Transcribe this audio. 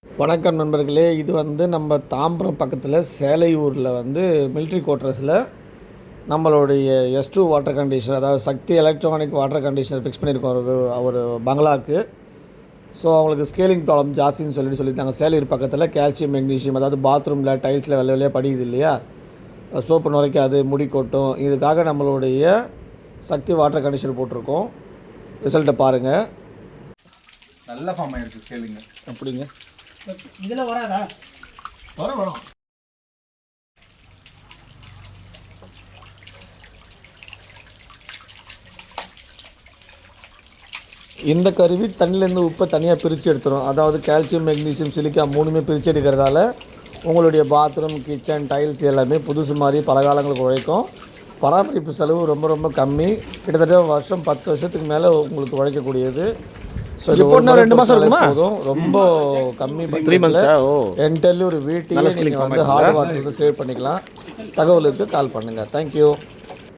வணக்கம் நண்பர்களே, இது நம்ம தாம்பரம் பக்கத்தில் சேலையூரில் மிலிட்ரி குவார்ட்டர்ஸில் நம்மளுடைய S2 வாட்டர் கண்டிஷனர், அதாவது சக்தி எலக்ட்ரானிக் வாட்டர் கண்டிஷனர் ஃபிக்ஸ் பண்ணியிருக்கோம் ஒரு பங்களாவுக்கு. ஸோ அவங்களுக்கு ஸ்கேலிங் ப்ராப்ளம் ஜாஸ்தின்னு சொல்லியிருந்தாங்க. சேலையூர் பக்கத்தில் கால்சியம் மெக்னீஷியம், அதாவது பாத்ரூமில் டைல்ஸில் வெள்ளை வெள்ளையாக படியுது இல்லையா, சோப்பு நுரைக்காது, முடி கொட்டும். இதுக்காக நம்மளுடைய சக்தி வாட்டர் கண்டிஷனர் போட்டிருக்கோம். ரிசல்ட்டை பாருங்கள். நல்ல ஃபார்ம் ஆயிருக்கு ஸ்கேலிங்க. அப்படிங்க இதில் வராதா? வரும். இந்த கருவி தண்ணியிலேருந்து உப்பை தனியாக பிரித்து எடுத்துரும். அதாவது கால்சியம் மெக்னீசியம் சிலிக்கா மூணுமே பிரித்து எடுக்கிறதால உங்களுடைய பாத்ரூம், கிச்சன், டைல்ஸ் எல்லாமே புதுசு மாதிரி பல காலங்களுக்கு உழைக்கும். பராமரிப்பு செலவு ரொம்ப ரொம்ப கம்மி. கிட்டத்தட்ட வருஷம் 10 வருஷத்துக்கு மேலே உங்களுக்கு உழைக்கக்கூடியது. ஸோ இது 2 மாதம் போதும். ரொம்ப கம்மி என்டர்லி ஒரு வீட்டையே நீங்கள் ஹார்ட் வாட்டர் சேவ் பண்ணிக்கலாம். தகவலுக்கு கால் பண்ணுங்கள். தேங்க்யூ.